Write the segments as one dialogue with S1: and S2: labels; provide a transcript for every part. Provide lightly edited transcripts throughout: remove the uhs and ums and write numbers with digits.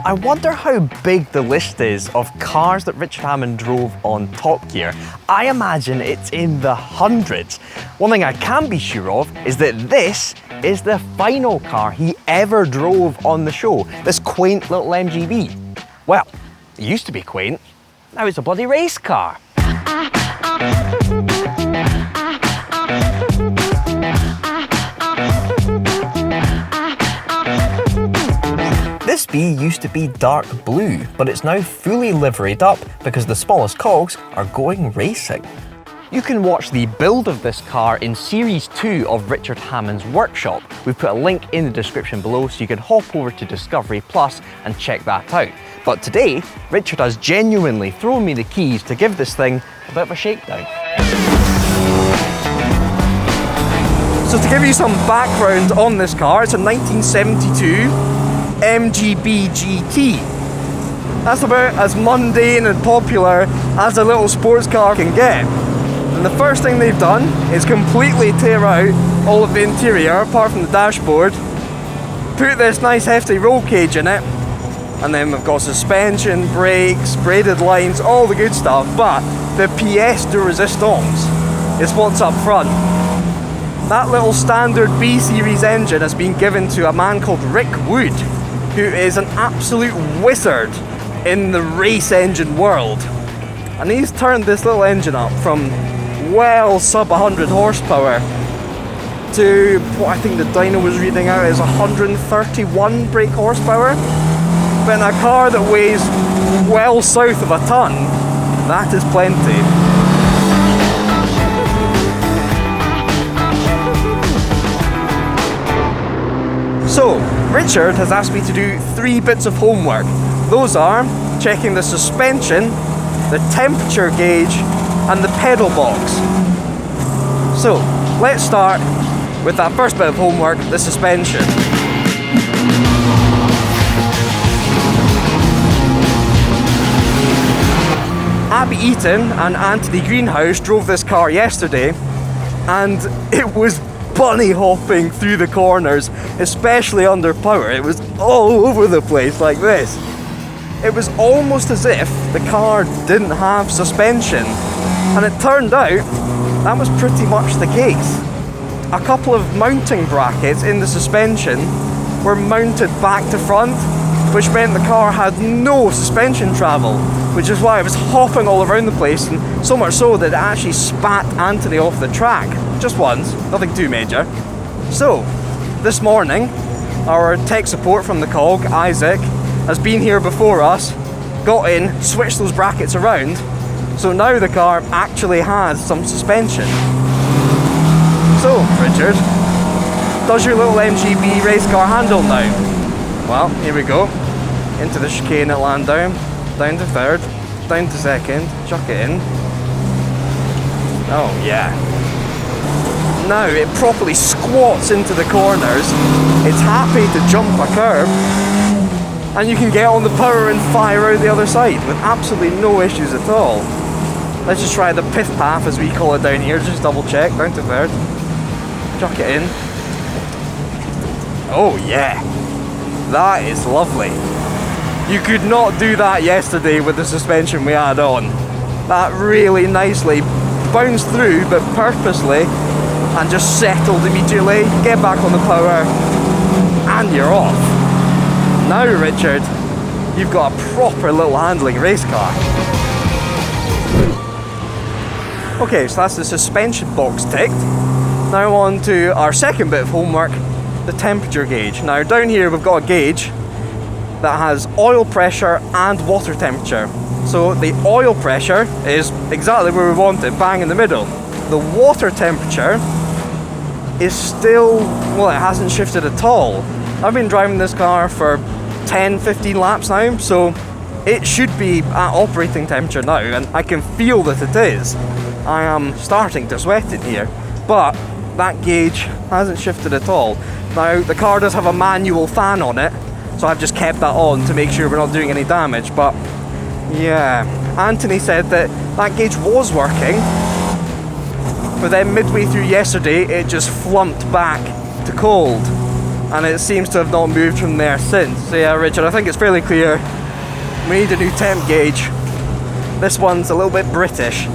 S1: I wonder how big the list is of cars that Richard Hammond drove on Top Gear. I imagine it's in the hundreds. One thing I can be sure of is that this is the final car he ever drove on the show, this quaint little MGB. Well, it used to be quaint, now it's a bloody race car. This bee used to be dark blue, but it's now fully liveried up because the Smallest Cogs are going racing. You can watch the build of this car in Series 2 of Richard Hammond's workshop. We've put a link in the description below so you can hop over to Discovery Plus and check that out. But today, Richard has genuinely thrown me the keys to give this thing a bit of a shakedown. So to give you some background on this car, it's a 1972 MGB GT. That's about as mundane and popular as a little sports car can get. And the first thing they've done is completely tear out all of the interior, apart from the dashboard, put this nice hefty roll cage in it, and then we've got suspension, brakes, braided lines, all the good stuff, but the pièce de résistance is what's up front. That little standard B series engine has been given to a man called Rick Wood, who is an absolute wizard in the race engine world. And he's turned this little engine up from well sub 100 horsepower to what I think the dyno was reading out is 131 brake horsepower. But in a car that weighs well south of a ton, that is plenty. So, Richard has asked me to do 3 bits of homework. Those are checking the suspension, the temperature gauge, and the pedal box. So, let's start with that first bit of homework, the suspension. Abby Eaton and Anthony Greenhouse drove this car yesterday, and it was bunny hopping through the corners, especially under power. It was all over the place like this. It was almost as if the car didn't have suspension, and it turned out that was pretty much the case. A couple of mounting brackets in the suspension were mounted back to front, which meant the car had no suspension travel, which is why it was hopping all around the place, and so much so that it actually spat Anthony off the track. Just once, nothing too major. So, this morning, our tech support from the cog, Isaac, has been here before us, got in, switched those brackets around, so now the car actually has some suspension. So, Richard, does your little MGB race car handle now? Well, here we go. Into the chicane at Llandow, down to third, down to second, chuck it in. Oh yeah. Now it properly squats into the corners, it's happy to jump a curb, and you can get on the power and fire out the other side with absolutely no issues at all. Let's just try the pith path as we call it down here, just double check, down to third, chuck it in. Oh yeah, that is lovely. You could not do that yesterday with the suspension we had on. That really nicely bounced through, but purposely, and just settled immediately. Get back on the power, and you're off. Now, Richard, you've got a proper little handling race car. Okay, so that's the suspension box ticked. Now on to our second bit of homework, the temperature gauge. Now down here we've got a gauge that has oil pressure and water temperature. So the oil pressure is exactly where we want it, bang in the middle. The water temperature is still, well, it hasn't shifted at all. I've been driving this car for 10-15 laps now, so it should be at operating temperature now, and I can feel that it is. I am starting to sweat in here, but that gauge hasn't shifted at all. Now the car does have a manual fan on it, so I've just kept that on to make sure we're not doing any damage. But yeah, Anthony said that that gauge was working, but then midway through yesterday it just flumped back to cold. and it seems to have not moved from there since. So yeah, Richard, I think it's fairly clear we need a new temp gauge. This one's a little bit British.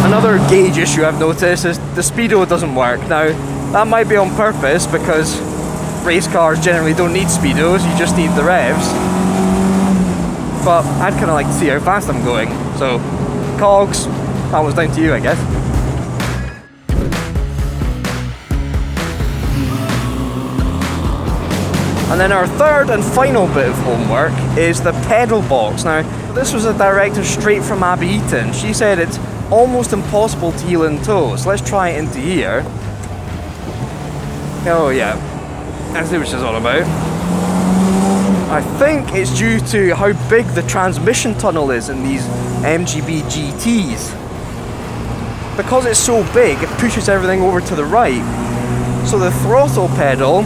S1: Another gauge issue I've noticed is the speedo doesn't work. Now, that might be on purpose because race cars generally don't need speedos, you just need the revs. But I'd kind of like to see how fast I'm going. So, cogs, that was down to you, I guess. And then our third and final bit of homework is the pedal box. Now, this was a directive straight from Abby Eaton. She said it's almost impossible to heel and toe. So let's try it into here. Oh yeah, let's see what she's all about. I think it's due to how big the transmission tunnel is in these MGB GTs. Because it's so big, it pushes everything over to the right. So the throttle pedal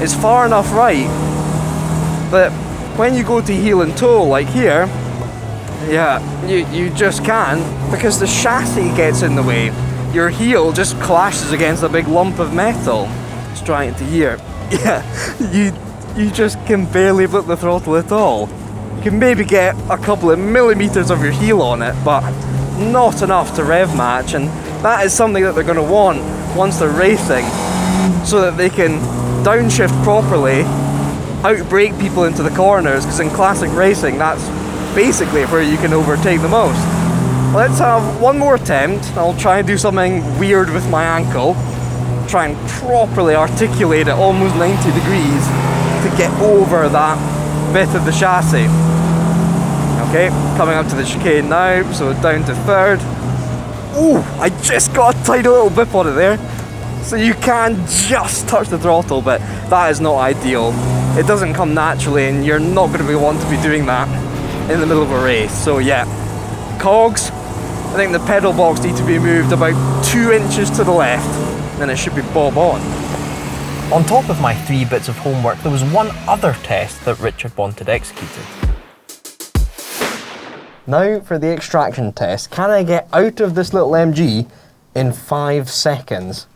S1: is far enough right that when you go to heel and toe, like here, yeah, you just can't because the chassis gets in the way. Your heel just clashes against a big lump of metal. Let's try it to here. Yeah, you just can barely flip the throttle at all. You can maybe get a couple of millimeters of your heel on it, but not enough to rev match, and that is something that they're going to want once they're racing, so that they can downshift properly, outbrake people into the corners, because in classic racing that's basically where you can overtake the most. Let's have one more attempt. I'll try and do something weird with my ankle, try and properly articulate it almost 90 degrees to get over that bit of the chassis. Okay, coming up to the chicane now, so down to third. Ooh, I just got a tiny little bip on it there. So you can just touch the throttle, but that is not ideal. It doesn't come naturally, and you're not going to want to be doing that in the middle of a race. So yeah, cogs, I think the pedal box needs to be moved about 2 inches to the left, and it should be bob on. On top of my 3 bits of homework, there was one other test that Richard wanted executed. Now for the extraction test. Can I get out of this little MG in 5 seconds?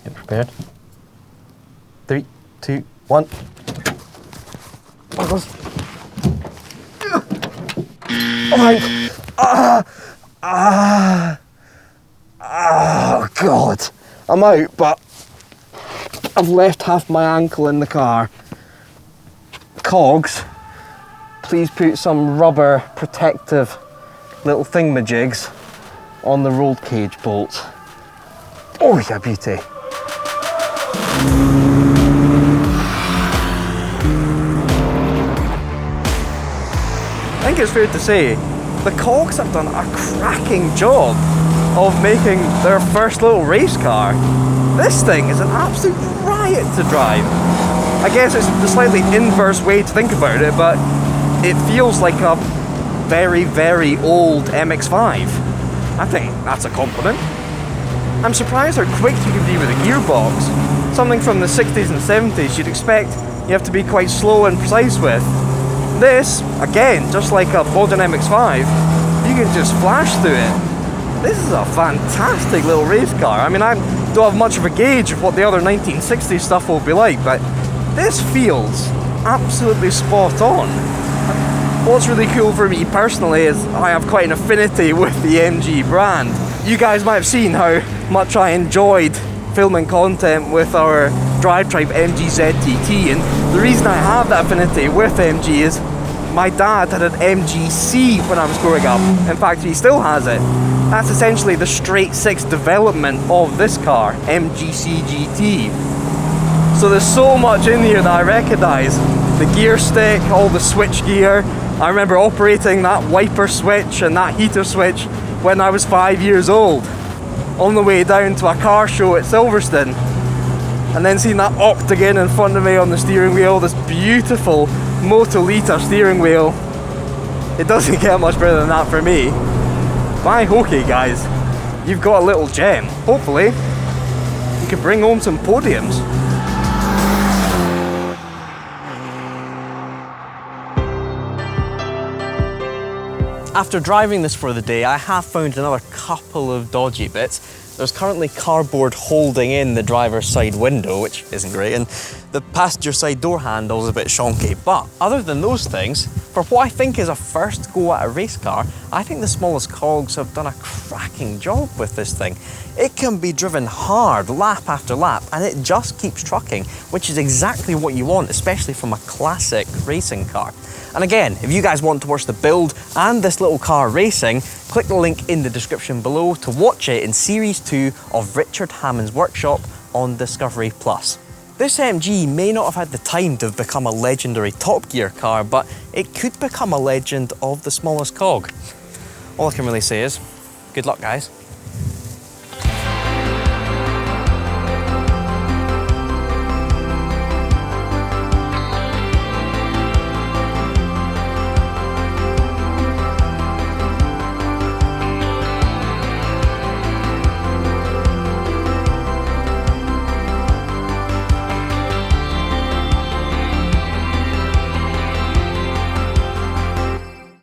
S1: Get prepared. 3, 2, 1. Oh God, I'm out, but I've left half my ankle in the car. Cogs, please put some rubber protective little thingamajigs on the roll cage bolts. Oh yeah, beauty. I think it's fair to say the cogs have done a cracking job of making their first little race car. This thing is an absolute riot to drive. I guess it's the slightly inverse way to think about it, but it feels like a very, very old MX-5. I think that's a compliment. I'm surprised how quick you can be with a gearbox. Something from the 60s and 70s you'd expect you have to be quite slow and precise with. This, again, just like a modern MX-5, you can just flash through it. This is a fantastic little race car. I mean, I don't have much of a gauge of what the other 1960s stuff will be like, but this feels absolutely spot on. What's really cool for me personally is I have quite an affinity with the MG brand. You guys might have seen how much I enjoyed filming content with our DRIVETRIBE MG ZTT, and the reason I have that affinity with MG is my dad had an MGC when I was growing up. In fact, he still has it. That's essentially the straight 6 development of this car, MGC GT. So there's so much in here that I recognise. The gear stick, all the switch gear. I remember operating that wiper switch and that heater switch when I was 5 years old, on the way down to a car show at Silverstone, and then seeing that octagon in front of me on the steering wheel, this beautiful Motolita steering wheel. It doesn't get much better than that for me. By hokey, guys, you've got a little gem. Hopefully you can bring home some podiums.
S2: After driving this for the day, I have found another couple of dodgy bits. There's currently cardboard holding in the driver's side window, which isn't great, and the passenger side door handle is a bit shonky. But other than those things, for what I think is a first go at a race car, I think the Smallest Cogs have done a cracking job with this thing. It can be driven hard, lap after lap, and it just keeps trucking, which is exactly what you want, especially from a classic racing car. And again, if you guys want to watch the build and this little car racing, click the link in the description below to watch it in Series 2 of Richard Hammond's workshop on Discovery Plus. This MG may not have had the time to become a legendary Top Gear car, but it could become a legend of the Smallest Cog. All I can really say is, good luck guys.